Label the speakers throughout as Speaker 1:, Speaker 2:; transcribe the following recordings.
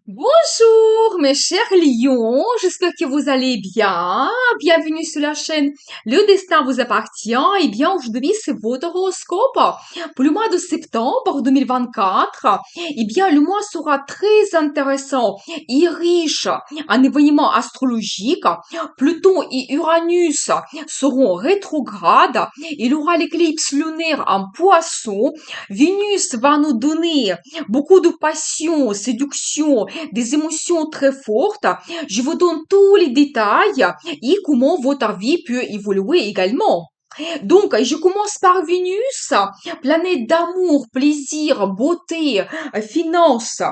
Speaker 1: Bonjour mes chers lions, j'espère que vous allez bien. Bienvenue sur la chaîne Le Destin vous appartient. Eh bien, aujourd'hui, c'est votre horoscope pour le mois de septembre 2024. Eh bien, le mois sera très intéressant et riche en événements astrologiques. Pluton et Uranus seront rétrogrades. Il y aura l'éclipse lunaire en Poisson. Vénus va nous donner beaucoup de passion, séduction, des émotions très fortes. Je vous donne tous les détails et comment votre vie peut évoluer également. Donc, je commence par Vénus, planète d'amour, plaisir, beauté, finance,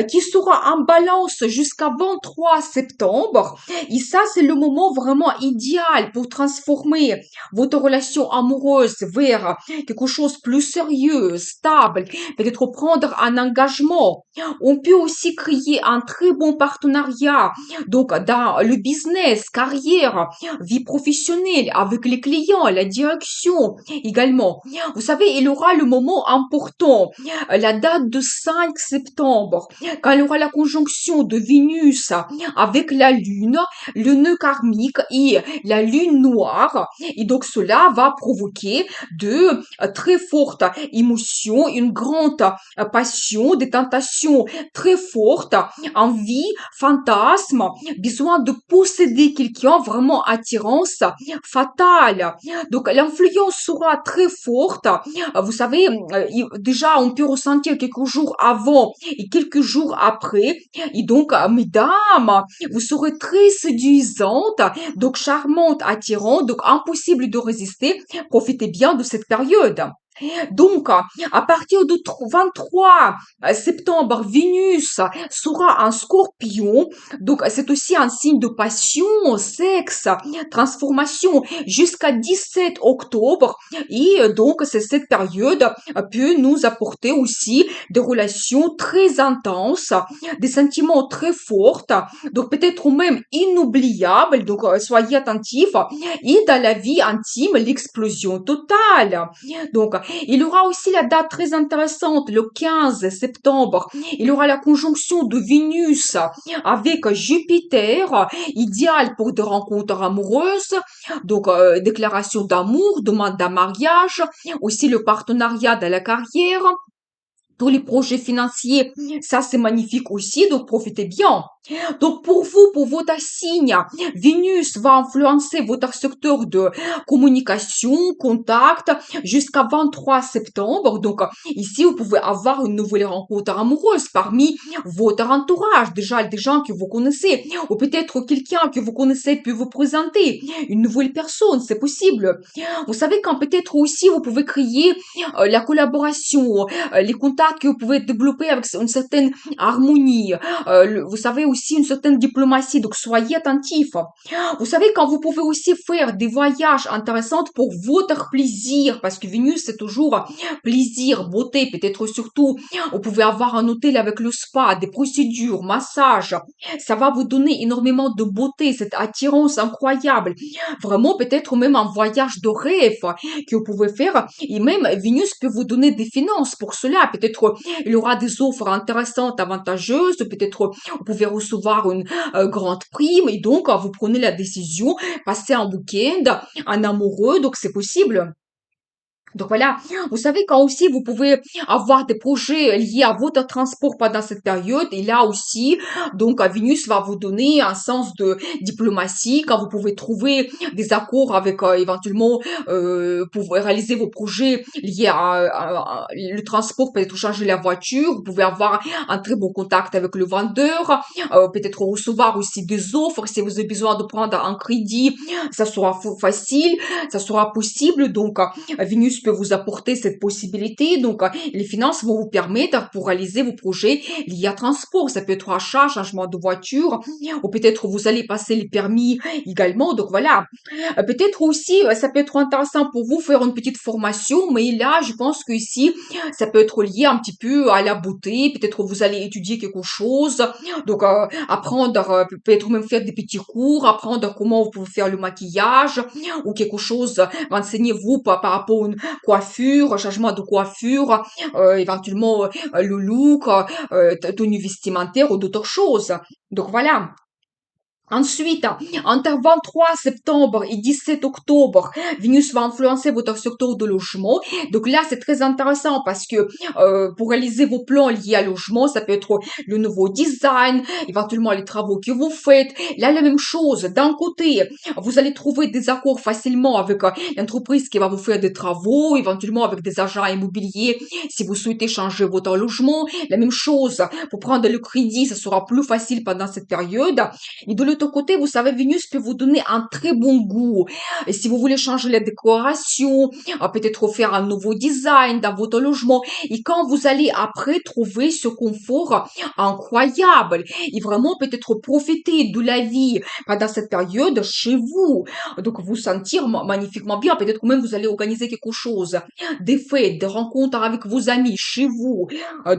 Speaker 1: qui sera en balance jusqu'à 23 septembre. Et ça, c'est le moment vraiment idéal pour transformer votre relation amoureuse vers quelque chose de plus sérieux, stable, peut-être prendre un engagement. On peut aussi créer un très bon partenariat, donc dans le business, carrière, vie professionnelle, avec les clients, la direction également. Vous savez, il y aura le moment important, la date de 5 septembre, quand il y aura la conjonction de Vénus avec la Lune, le nœud karmique et la Lune noire. Et donc cela va provoquer de très fortes émotions, une grande passion, des tentations très fortes, envie, fantasme, besoin de posséder quelqu'un, vraiment attirance fatale. Donc l'influence sera très forte. Vous savez, déjà on peut ressentir quelques jours avant et quelques jours après. Et donc, mesdames, vous serez très séduisante, donc charmante, attirante, donc impossible de résister. Profitez bien de cette période. Donc, à partir du 23 septembre, Vénus sera en Scorpion. Donc, c'est aussi un signe de passion, sexe, transformation jusqu'à 17 octobre. Et donc, cette période peut nous apporter aussi des relations très intenses, des sentiments très forts, donc peut-être même inoubliables. Donc, soyez attentifs. Et dans la vie intime, l'explosion totale. Donc, il y aura aussi la date très intéressante, le 15 septembre. Il y aura la conjonction de Vénus avec Jupiter, idéal pour des rencontres amoureuses. Donc, déclaration d'amour, demande d'un mariage, aussi le partenariat dans la carrière. Tous les projets financiers, ça c'est magnifique aussi, donc profitez bien. Donc pour vous, pour votre signe, Vénus va influencer votre secteur de communication, contact jusqu'à 23 septembre. Donc ici, vous pouvez avoir une nouvelle rencontre amoureuse parmi votre entourage, déjà des gens que vous connaissez, ou peut-être quelqu'un que vous connaissez peut vous présenter, une nouvelle personne, c'est possible. Vous savez quand peut-être aussi vous pouvez créer la collaboration, les contacts que vous pouvez développer avec une certaine harmonie, vous savez aussi une certaine diplomatie, donc soyez attentifs. Vous savez quand vous pouvez aussi faire des voyages intéressants pour votre plaisir, parce que Vénus c'est toujours plaisir, beauté, peut-être surtout, vous pouvez avoir un hôtel avec le spa, des procédures, massage, ça va vous donner énormément de beauté, cette attirance incroyable, vraiment peut-être même un voyage de rêve que vous pouvez faire, et même Vénus peut vous donner des finances pour cela, peut-être il y aura des offres intéressantes, avantageuses, peut-être vous pouvez recevoir une grande prime, et donc vous prenez la décision, passer un week-end, un amoureux, donc c'est possible. Donc voilà, vous savez quand aussi vous pouvez avoir des projets liés à votre transport pendant cette période et là aussi, donc Vénus va vous donner un sens de diplomatie quand vous pouvez trouver des accords avec éventuellement pour réaliser vos projets liés à le transport, peut-être changer la voiture, vous pouvez avoir un très bon contact avec le vendeur, peut-être recevoir aussi des offres si vous avez besoin de prendre un crédit, ça sera facile, ça sera possible donc Vénus peut vous apporter cette possibilité. Donc, les finances vont vous permettre pour réaliser vos projets liés à transport. Ça peut être achat, changement de voiture, ou peut-être vous allez passer les permis également. Donc, voilà. Peut-être aussi, ça peut être intéressant pour vous faire une petite formation, mais là, je pense que ici, ça peut être lié un petit peu à la beauté. Peut-être vous allez étudier quelque chose. Donc, apprendre, peut-être même faire des petits cours, apprendre comment vous pouvez faire le maquillage ou quelque chose. Renseignez-vous par rapport à une coiffure, changement de coiffure, éventuellement le look, tenue vestimentaire ou d'autres choses. Donc voilà. Ensuite, entre 23 septembre et 17 octobre, Vénus va influencer votre secteur de logement. Donc là, c'est très intéressant parce que pour réaliser vos plans liés à logement, ça peut être le nouveau design, éventuellement les travaux que vous faites. Là, la même chose. D'un côté, vous allez trouver des accords facilement avec l'entreprise qui va vous faire des travaux, éventuellement avec des agents immobiliers si vous souhaitez changer votre logement. La même chose, pour prendre le crédit, ça sera plus facile pendant cette période. Et de l'autre côté, vous savez, Vénus peut vous donner un très bon goût. Et si vous voulez changer la décoration, peut-être faire un nouveau design dans votre logement, et quand vous allez après trouver ce confort incroyable, et vraiment peut-être profiter de la vie pendant cette période chez vous, donc vous sentir magnifiquement bien, peut-être même vous allez organiser quelque chose, des fêtes, des rencontres avec vos amis chez vous,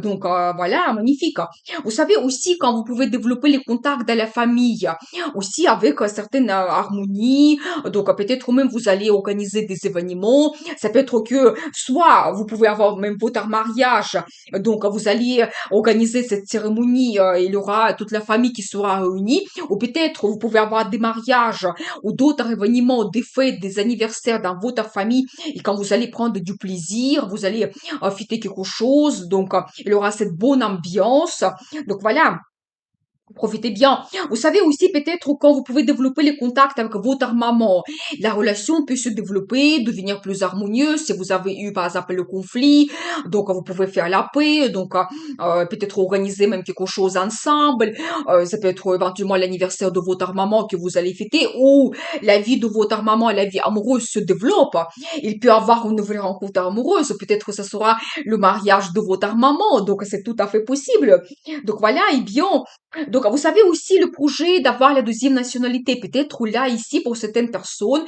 Speaker 1: donc voilà, magnifique. Vous savez aussi quand vous pouvez développer les contacts dans la famille, aussi avec certaines harmonies, donc peut-être même vous allez organiser des événements, ça peut être que soit vous pouvez avoir même votre mariage, donc vous allez organiser cette cérémonie, il y aura toute la famille qui sera réunie, ou peut-être vous pouvez avoir des mariages ou d'autres événements, des fêtes, des anniversaires dans votre famille, et quand vous allez prendre du plaisir, vous allez fêter quelque chose, donc il y aura cette bonne ambiance, donc voilà. Profitez bien. Vous savez aussi peut-être quand vous pouvez développer les contacts avec votre maman, la relation peut se développer, devenir plus harmonieuse si vous avez eu par exemple le conflit, donc vous pouvez faire la paix, donc peut-être organiser même quelque chose ensemble, ça peut être éventuellement l'anniversaire de votre maman que vous allez fêter ou la vie de votre maman, la vie amoureuse se développe. Il peut y avoir une nouvelle rencontre amoureuse, peut-être que ce sera le mariage de votre maman, donc c'est tout à fait possible. Donc voilà, et bien, donc, vous savez aussi le projet d'avoir la deuxième nationalité. Peut-être là, ici, pour certaines personnes,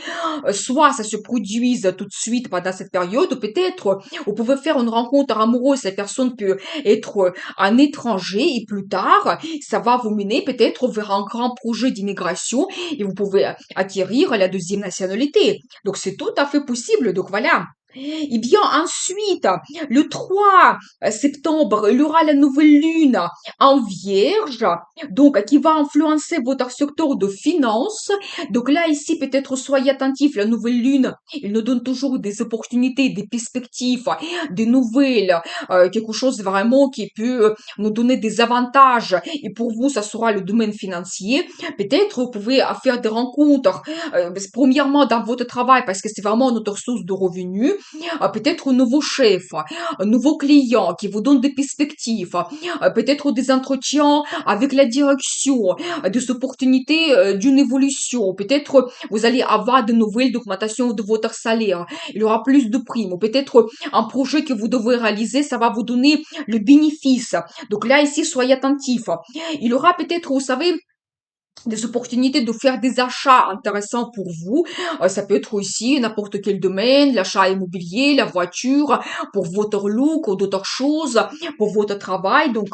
Speaker 1: soit ça se produise tout de suite pendant cette période, ou peut-être vous pouvez faire une rencontre amoureuse. La personne peut être un étranger et plus tard, ça va vous mener peut-être vers un grand projet d'immigration et vous pouvez acquérir la deuxième nationalité. Donc, c'est tout à fait possible. Donc, voilà. Eh bien, ensuite, le 3 septembre, il y aura la nouvelle lune en Vierge, donc qui va influencer votre secteur de finances. Donc là, ici, peut-être soyez attentifs, la nouvelle lune, il nous donne toujours des opportunités, des perspectives, des nouvelles, quelque chose vraiment qui peut nous donner des avantages. Et pour vous, ça sera le domaine financier. Peut-être vous pouvez faire des rencontres, premièrement dans votre travail, parce que c'est vraiment notre source de revenus. Peut-être un nouveau chef, un nouveau client qui vous donne des perspectives, peut-être des entretiens avec la direction, des opportunités d'une évolution. Peut-être vous allez avoir de nouvelles d'augmentation de votre salaire. Il y aura plus de primes. Ou peut-être un projet que vous devez réaliser, ça va vous donner le bénéfice. Donc là, ici, soyez attentifs. Il y aura peut-être, vous savez, des opportunités de faire des achats intéressants pour vous. Ça peut être aussi n'importe quel domaine, l'achat immobilier, la voiture, pour votre look ou d'autres choses, pour votre travail. Donc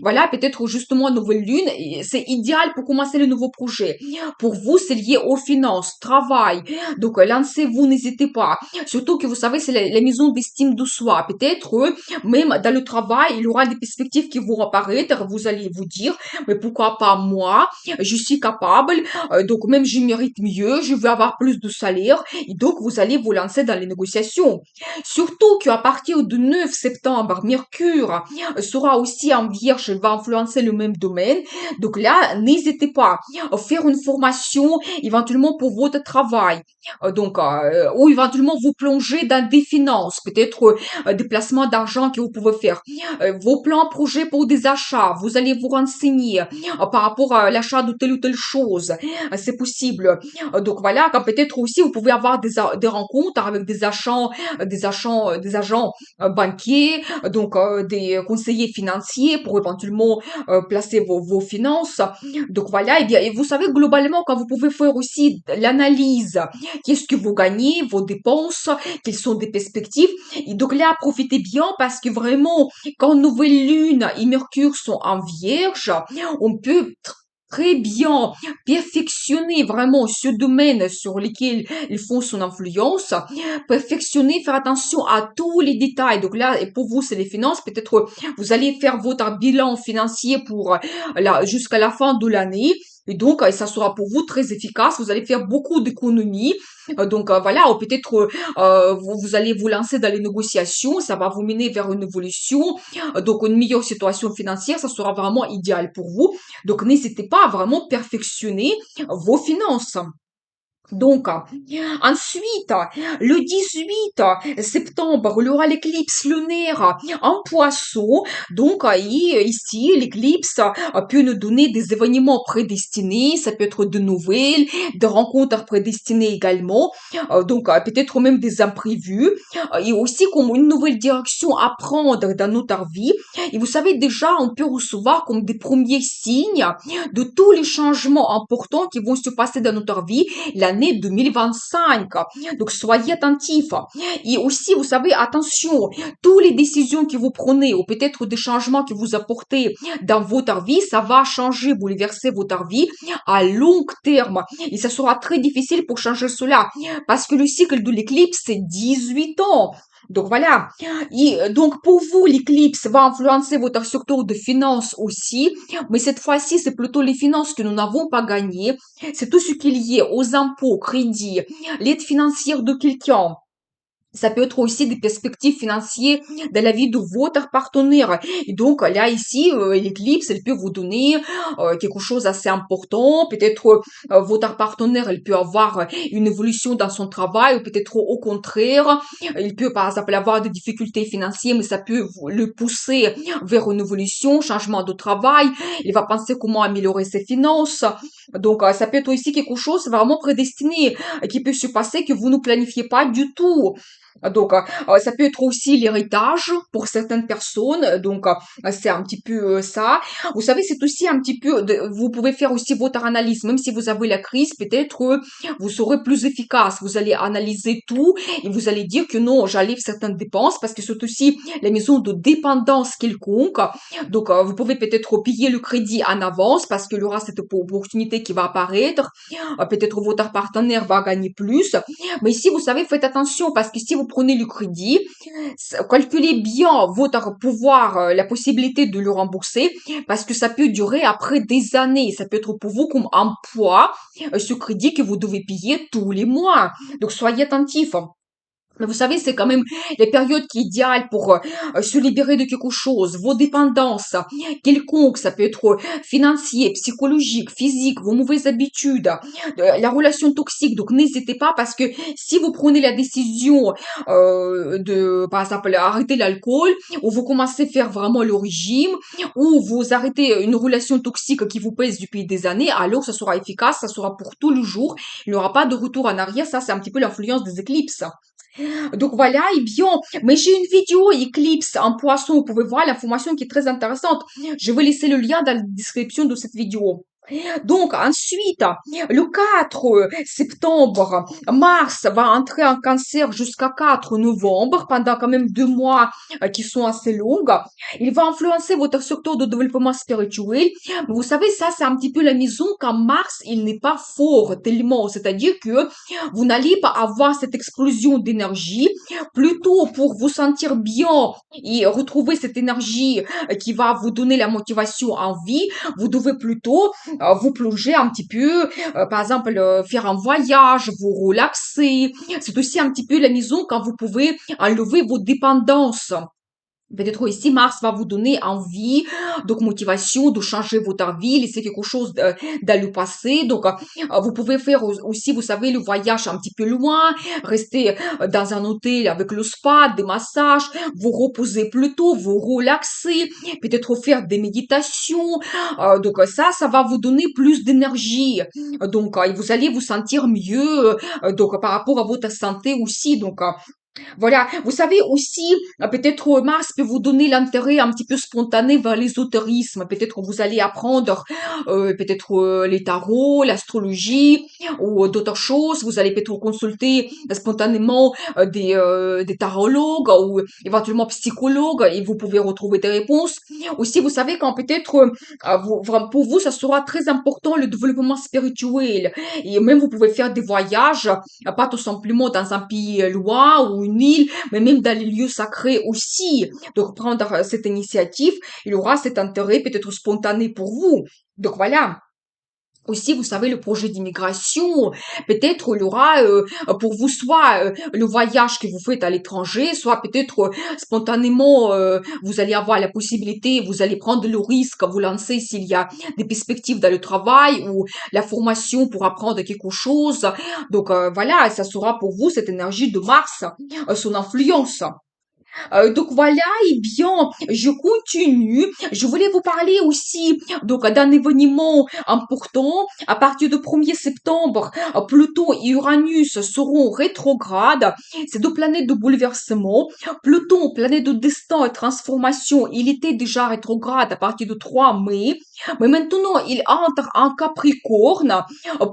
Speaker 1: voilà, peut-être justement nouvelle lune, c'est idéal pour commencer le nouveau projet. Pour vous, c'est lié aux finances, travail. Donc lancez-vous, n'hésitez pas. Surtout que vous savez, c'est la maison d'estime de soi. Peut-être même dans le travail, il y aura des perspectives qui vont apparaître. Vous allez vous dire, mais pourquoi pas moi? Je suis capable, donc même je mérite mieux, je veux avoir plus de salaire, et donc vous allez vous lancer dans les négociations. Surtout qu'à partir du 9 septembre, Mercure sera aussi en Vierge, elle va influencer le même domaine. Donc là, n'hésitez pas à faire une formation éventuellement pour votre travail. Ou éventuellement vous plonger dans des finances, peut-être des placements d'argent que vous pouvez faire. Vos plans projets pour des achats, vous allez vous renseigner par rapport à l'achat de telle ou telle chose. C'est possible. Donc voilà, quand peut-être aussi vous pouvez avoir des rencontres avec des agents banquiers, donc des conseillers financiers pour éventuellement placer vos finances. Donc voilà, et vous savez globalement quand vous pouvez faire aussi l'analyse, qu'est-ce que vous gagnez, vos dépenses, quelles sont des perspectives. Et donc là, profitez bien parce que vraiment, quand nouvelle lune et Mercure sont en Vierge, on peut très bien perfectionner vraiment ce domaine sur lequel ils font son influence, perfectionner, faire attention à tous les détails. Donc là, et pour vous, c'est les finances. Peut-être vous allez faire votre bilan financier pour jusqu'à la fin de l'année. Et donc, ça sera pour vous très efficace. Vous allez faire beaucoup d'économies. Donc, voilà, ou peut-être vous allez vous lancer dans les négociations. Ça va vous mener vers une évolution. Donc, une meilleure situation financière, ça sera vraiment idéal pour vous. Donc, n'hésitez pas à vraiment perfectionner vos finances. Donc, ensuite, le 18 septembre, il y aura l'éclipse lunaire en poisson. Donc, ici, l'éclipse peut nous donner des événements prédestinés. Ça peut être de nouvelles, des rencontres prédestinées également. Donc, peut-être même des imprévus. Et aussi comme une nouvelle direction à prendre dans notre vie. Et vous savez, déjà, on peut recevoir comme des premiers signes de tous les changements importants qui vont se passer dans notre vie l'année 2025. Donc, soyez attentifs. Et aussi, vous savez, attention, toutes les décisions que vous prenez ou peut-être des changements que vous apportez dans votre vie, ça va changer, bouleverser votre vie à long terme. Et ça sera très difficile pour changer cela parce que le cycle de l'éclipse, c'est 18 ans. Donc voilà. Et donc pour vous, l'éclipse va influencer votre secteur de finances aussi, mais cette fois-ci, c'est plutôt les finances que nous n'avons pas gagnées. C'est tout ce qui est lié aux impôts, crédits, l'aide financière de quelqu'un. Ça peut être aussi des perspectives financières dans la vie de votre partenaire. Et donc là, ici, l'éclipse, elle peut vous donner quelque chose d'assez important. Peut-être votre partenaire, elle peut avoir une évolution dans son travail, ou peut-être au contraire, il peut par exemple avoir des difficultés financières, mais ça peut le pousser vers une évolution, changement de travail. Il va penser comment améliorer ses finances. Donc ça peut être aussi quelque chose vraiment prédestiné qui peut se passer que vous ne planifiez pas du tout. Donc, ça peut être aussi l'héritage pour certaines personnes. Donc, c'est un petit peu ça. Vous savez, c'est aussi un petit peu, vous pouvez faire aussi votre analyse. Même si vous avez la crise, peut-être vous serez plus efficace. Vous allez analyser tout et vous allez dire que non, j'enlève certaines dépenses parce que c'est aussi les maisons de dépendance quelconque. Donc, vous pouvez peut-être payer le crédit en avance parce qu'il y aura cette opportunité qui va apparaître. Peut-être votre partenaire va gagner plus. Mais ici, vous savez, faites attention parce que si vous prenez le crédit, calculez bien votre pouvoir, la possibilité de le rembourser parce que ça peut durer après des années. Ça peut être pour vous comme un poids, ce crédit que vous devez payer tous les mois. Donc, soyez attentifs. Mais vous savez, c'est quand même les périodes qui sont idéales pour se libérer de quelque chose, vos dépendances, quelconque, ça peut être financier, psychologique, physique, vos mauvaises habitudes, la relation toxique. Donc n'hésitez pas parce que si vous prenez la décision de, par exemple, arrêter l'alcool, ou vous commencez à faire vraiment le régime, ou vous arrêtez une relation toxique qui vous pèse depuis des années, alors ça sera efficace, ça sera pour tout le jour. Il n'y aura pas de retour en arrière. Ça, c'est un petit peu l'influence des éclipses. Donc voilà, et bien, mais j'ai une vidéo Eclipse en poisson, vous pouvez voir l'information qui est très intéressante. Je vais laisser le lien dans la description de cette vidéo. Donc ensuite, le 4 septembre, Mars va entrer en cancer jusqu'à 4 novembre, pendant quand même 2 mois qui sont assez longs. Il va influencer votre secteur de développement spirituel. Mais vous savez, ça c'est un petit peu la maison quand Mars, il n'est pas fort tellement. C'est-à-dire que vous n'allez pas avoir cette explosion d'énergie. Plutôt pour vous sentir bien et retrouver cette énergie qui va vous donner la motivation en vie, vous devez plutôt vous plonger un petit peu, par exemple, faire un voyage, vous relaxer. C'est aussi un petit peu la maison quand vous pouvez enlever vos dépendances. Peut-être ici, Mars va vous donner envie, donc motivation de changer votre vie, laisser quelque chose dans le passé. Donc, vous pouvez faire aussi, vous savez, le voyage un petit peu loin, rester dans un hôtel avec le spa, des massages, vous reposer plutôt, vous relaxer, peut-être faire des méditations. Donc, ça va vous donner plus d'énergie. Donc, vous allez vous sentir mieux, donc par rapport à votre santé aussi. Donc, Voilà, vous savez aussi, peut-être Mars peut vous donner l'intérêt un petit peu spontané vers l'ésotérisme. Peut-être vous allez apprendre peut-être les tarots, l'astrologie ou d'autres choses. Vous allez peut-être consulter spontanément des tarologues ou éventuellement psychologues et vous pouvez retrouver des réponses. Aussi, vous savez quand peut-être pour vous, ça sera très important le développement spirituel. Et même vous pouvez faire des voyages pas tout simplement dans un pays loin ou une île, mais même dans les lieux sacrés aussi. Donc, prendre cette initiative, il y aura cet intérêt peut-être spontané pour vous. Donc, voilà. Aussi, vous savez, le projet d'immigration, peut-être il y aura pour vous soit le voyage que vous faites à l'étranger, soit peut-être spontanément vous allez avoir la possibilité, vous allez prendre le risque, vous lancer s'il y a des perspectives dans le travail ou la formation pour apprendre quelque chose. Donc voilà, ça sera pour vous cette énergie de Mars, son influence. Donc voilà, et bien, je continue. Je voulais vous parler aussi donc d'un événement important. À partir du 1er septembre, Pluton et Uranus seront rétrogrades. Ces deux planètes de bouleversement. Pluton, planète de destin et transformation, il était déjà rétrograde à partir du 3 mai. Mais maintenant, il entre en Capricorne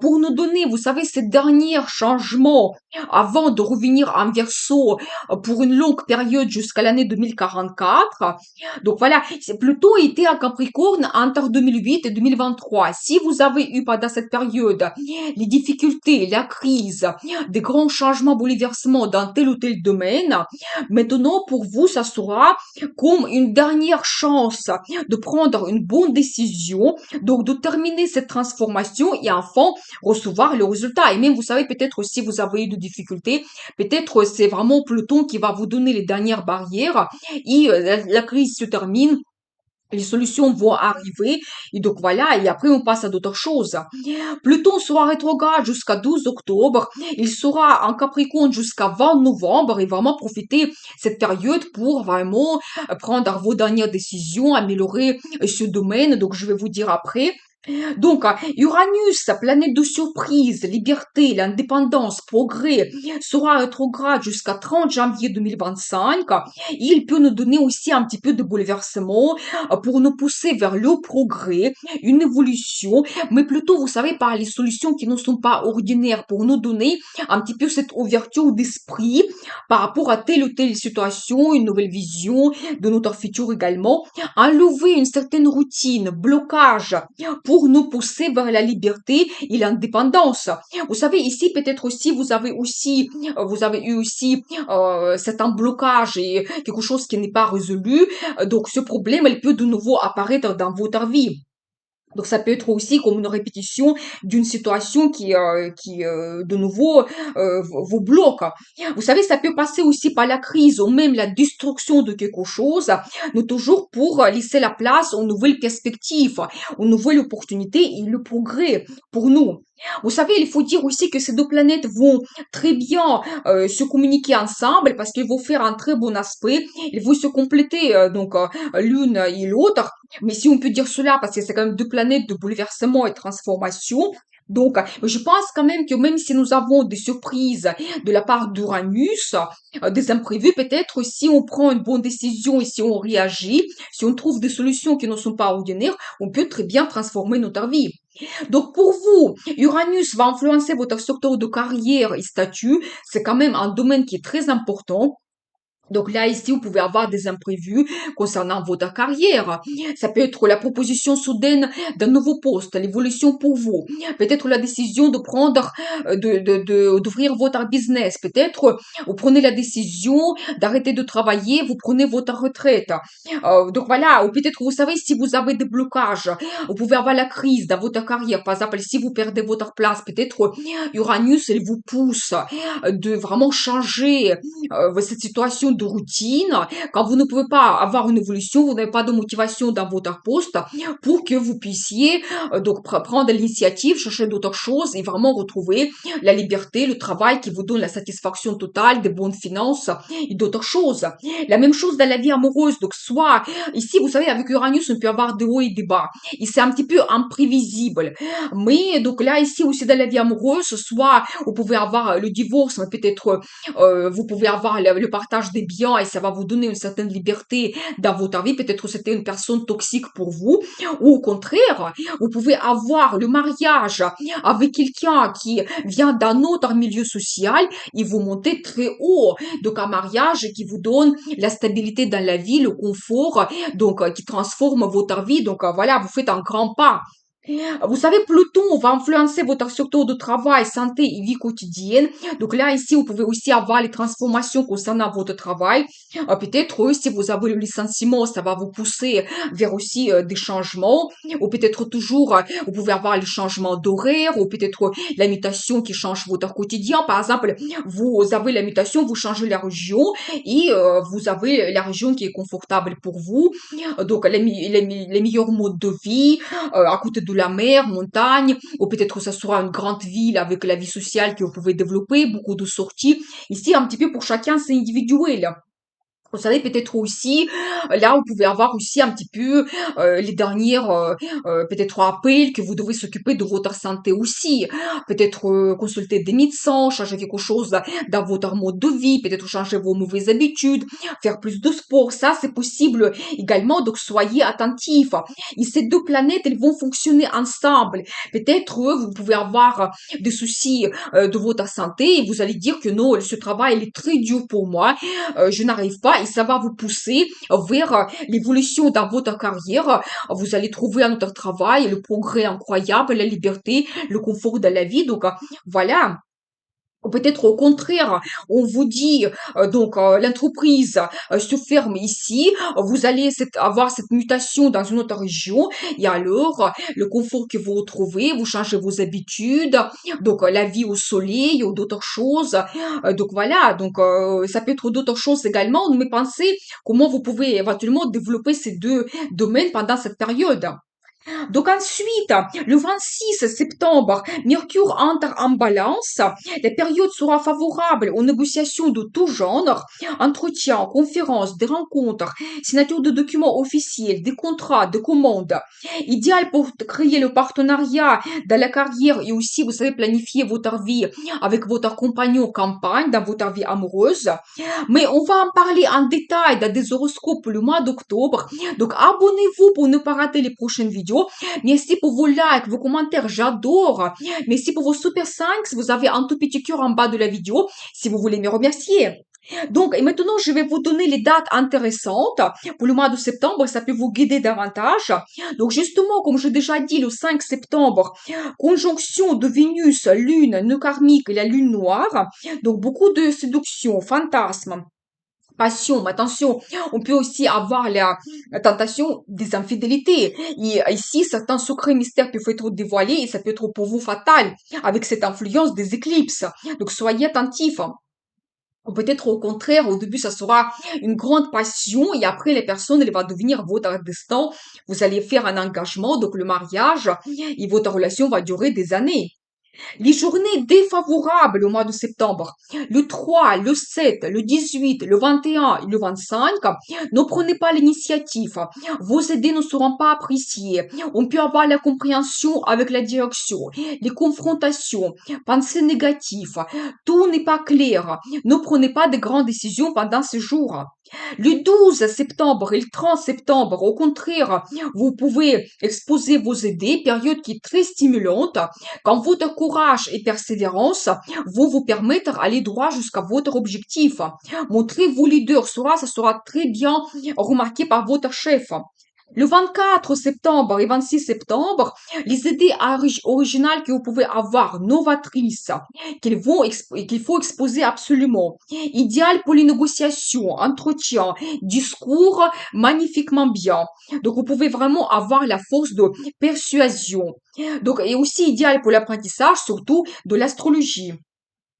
Speaker 1: pour nous donner, vous savez, ces derniers changements avant de revenir en Verseau pour une longue période jusqu'à l'année 2044. Donc voilà, c'est plutôt été en Capricorne entre 2008 et 2023. Si vous avez eu pendant cette période les difficultés, la crise, des grands changements, bouleversements dans tel ou tel domaine, maintenant pour vous, ça sera comme une dernière chance de prendre une bonne décision, donc de terminer cette transformation et enfin recevoir le résultat. Et même, vous savez, peut-être si vous avez eu des difficultés, peut-être c'est vraiment Pluton qui va vous donner les dernières barrières et la crise se termine. Les solutions vont arriver et donc voilà, et après on passe à d'autres choses. Pluton sera rétrograde jusqu'à 12 octobre, il sera en Capricorne jusqu'à 20 novembre et vraiment profiter cette période pour vraiment prendre vos dernières décisions, améliorer ce domaine, donc je vais vous dire après. Donc, Uranus, planète de surprise, liberté, l'indépendance, progrès, sera rétrograde jusqu'à 30 janvier 2025. Il peut nous donner aussi un petit peu de bouleversement pour nous pousser vers le progrès, une évolution, mais plutôt, vous savez, par les solutions qui ne sont pas ordinaires pour nous donner un petit peu cette ouverture d'esprit par rapport à telle ou telle situation, une nouvelle vision de notre futur également, enlever une certaine routine, blocage, pour nous pousser vers la liberté et l'indépendance. Vous savez, ici, peut-être aussi, vous avez eu aussi certains blocages et quelque chose qui n'est pas résolu. Donc, ce problème, il peut de nouveau apparaître dans votre vie. Donc ça peut être aussi comme une répétition d'une situation qui de nouveau vous bloque. Vous savez, ça peut passer aussi par la crise ou même la destruction de quelque chose, mais toujours pour laisser la place aux nouvelles perspectives, aux nouvelles opportunités et le progrès pour nous. Vous savez, il faut dire aussi que ces deux planètes vont très bien se communiquer ensemble parce qu'ils vont faire un très bon aspect, ils vont se compléter l'une et l'autre. Mais si on peut dire cela, parce que c'est quand même deux planètes de bouleversement et de transformation, donc je pense quand même que même si nous avons des surprises de la part d'Uranus, des imprévus, peut-être si on prend une bonne décision et si on réagit, si on trouve des solutions qui ne sont pas ordinaires, on peut très bien transformer notre vie. Donc pour vous, Uranus va influencer votre secteur de carrière et statut, c'est quand même un domaine qui est très important. Donc là, ici, vous pouvez avoir des imprévus concernant votre carrière. Ça peut être la proposition soudaine d'un nouveau poste, l'évolution pour vous. Peut-être la décision de prendre, d'ouvrir votre business. Peut-être vous prenez la décision d'arrêter de travailler, vous prenez votre retraite. Donc voilà, ou peut-être vous savez si vous avez des blocages, vous pouvez avoir la crise dans votre carrière. Par exemple, si vous perdez votre place, peut-être Uranus, il vous pousse de vraiment changer cette situation de routine, quand vous ne pouvez pas avoir une évolution, vous n'avez pas de motivation dans votre poste pour que vous puissiez donc prendre l'initiative, chercher d'autres choses et vraiment retrouver la liberté, le travail qui vous donne la satisfaction totale, des bonnes finances et d'autres choses. La même chose dans la vie amoureuse. Donc, soit, ici, vous savez, avec Uranus, on peut avoir des hauts et des bas. Et c'est un petit peu imprévisible. Mais, donc là, ici aussi, dans la vie amoureuse, soit vous pouvez avoir le divorce, mais peut-être vous pouvez avoir le partage des biens et ça va vous donner une certaine liberté dans votre vie. Peut-être c'était une personne toxique pour vous. Ou au contraire, vous pouvez avoir le mariage avec quelqu'un qui vient d'un autre milieu social et vous montez très haut. Donc un mariage qui vous donne la stabilité dans la vie, le confort, donc qui transforme votre vie. Donc voilà, vous faites un grand pas. Vous savez, Pluton va influencer votre secteur de travail, santé et vie quotidienne. Donc là, ici, vous pouvez aussi avoir les transformations concernant votre travail. Peut-être, si vous avez le licenciement, ça va vous pousser vers aussi des changements. Ou peut-être toujours, vous pouvez avoir le changement d'horaire, ou peut-être la mutation qui change votre quotidien. Par exemple, vous avez la mutation, vous changez la région et vous avez la région qui est confortable pour vous. Donc, les meilleurs modes de vie, à côté de la mer, montagne, ou peut-être que ça sera une grande ville avec la vie sociale que vous pouvez développer, beaucoup de sorties. Ici, un petit peu pour chacun, c'est individuel. Vous savez, peut-être aussi, là, vous pouvez avoir aussi un petit peu les dernières, peut-être appels que vous devez s'occuper de votre santé aussi. Peut-être consulter des médecins, changer quelque chose dans votre mode de vie, peut-être changer vos mauvaises habitudes, faire plus de sport. Ça, c'est possible également, donc soyez attentifs. Et ces deux planètes, elles vont fonctionner ensemble. Peut-être vous pouvez avoir des soucis de votre santé et vous allez dire que non, ce travail, il est très dur pour moi, je n'arrive pas et ça va vous pousser vers l'évolution dans votre carrière. Vous allez trouver un autre travail, le progrès incroyable, la liberté, le confort de la vie. Donc voilà. Ou peut-être au contraire, on vous dit donc l'entreprise se ferme ici, vous allez avoir cette mutation dans une autre région et alors le confort que vous retrouvez, vous changez vos habitudes, donc la vie au soleil ou d'autres choses. Donc voilà, donc ça peut être d'autres choses également, mais pensez comment vous pouvez éventuellement développer ces deux domaines pendant cette période. Donc ensuite, le 26 septembre, Mercure entre en balance. La période sera favorable aux négociations de tout genre, entretiens, conférences, des rencontres, signature de documents officiels, des contrats, des commandes. Idéal pour créer le partenariat dans la carrière et aussi, vous savez, planifier votre vie avec votre compagnon campagne dans votre vie amoureuse. Mais on va en parler en détail dans des horoscopes le mois d'octobre. Donc abonnez-vous pour ne pas rater les prochaines vidéos. Merci pour vos likes, vos commentaires, j'adore. Merci pour vos super 5. Vous avez un tout petit cœur en bas de la vidéo si vous voulez me remercier. Donc, et maintenant, je vais vous donner les dates intéressantes pour le mois de septembre. Ça peut vous guider davantage. Donc, justement, comme j'ai déjà dit, le 5 septembre, conjonction de Vénus, Lune, nœud karmique et la Lune noire. Donc, beaucoup de séduction, fantasme, passion, mais attention, on peut aussi avoir la tentation des infidélités. Et ici, certains secrets mystères peuvent être dévoilés et ça peut être pour vous fatal avec cette influence des éclipses. Donc, soyez attentifs. Ou peut-être au contraire, au début, ça sera une grande passion et après, les personnes, elles vont devenir votre destin. Vous allez faire un engagement, donc le mariage, et votre relation va durer des années. Les journées défavorables au mois de septembre, le 3, le 7, le 18, le 21 et le 25, ne prenez pas l'initiative. Vos idées ne seront pas appréciées. On peut avoir la compréhension avec la direction, les confrontations, pensées négatives. Tout n'est pas clair. Ne prenez pas de grandes décisions pendant ces jours. Le 12 septembre et le 30 septembre, au contraire, vous pouvez exposer vos idées, période qui est très stimulante, quand votre courage et persévérance vont vous permettre d'aller droit jusqu'à votre objectif. Montrez-vous leader, ça sera très bien remarqué par votre chef. Le 24 septembre et 26 septembre, les idées originales que vous pouvez avoir, novatrices, qu'il faut exposer absolument. Idéal pour les négociations, entretiens, discours magnifiquement bien. Donc, vous pouvez vraiment avoir la force de persuasion. Donc, et aussi idéal pour l'apprentissage, surtout de l'astrologie.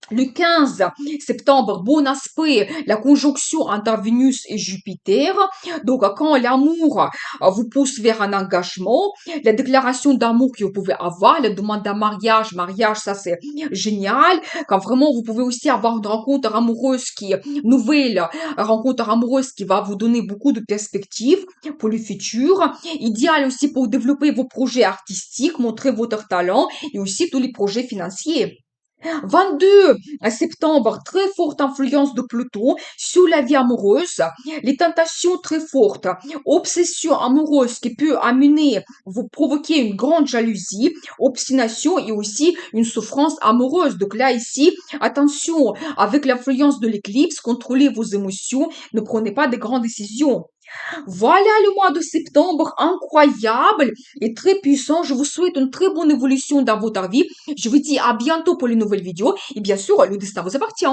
Speaker 1: Le 15 septembre, bon aspect, la conjonction entre Vénus et Jupiter. Donc, quand l'amour vous pousse vers un engagement, la déclaration d'amour que vous pouvez avoir, la demande d'un mariage, ça c'est génial. Quand vraiment vous pouvez aussi avoir une rencontre amoureuse nouvelle rencontre amoureuse qui va vous donner beaucoup de perspectives pour le futur. Idéal aussi pour développer vos projets artistiques, montrer votre talent et aussi tous les projets financiers. 22 septembre, très forte influence de Pluton sur la vie amoureuse, les tentations très fortes, obsession amoureuse qui peut amener, vous provoquer une grande jalousie, obstination et aussi une souffrance amoureuse. Donc là, ici, attention, avec l'influence de l'éclipse, contrôlez vos émotions, ne prenez pas de grandes décisions. Voilà le mois de septembre incroyable et très puissant. Je vous souhaite une très bonne évolution dans votre vie. Je vous dis à bientôt pour les nouvelles vidéos. Et bien sûr, le destin vous appartient.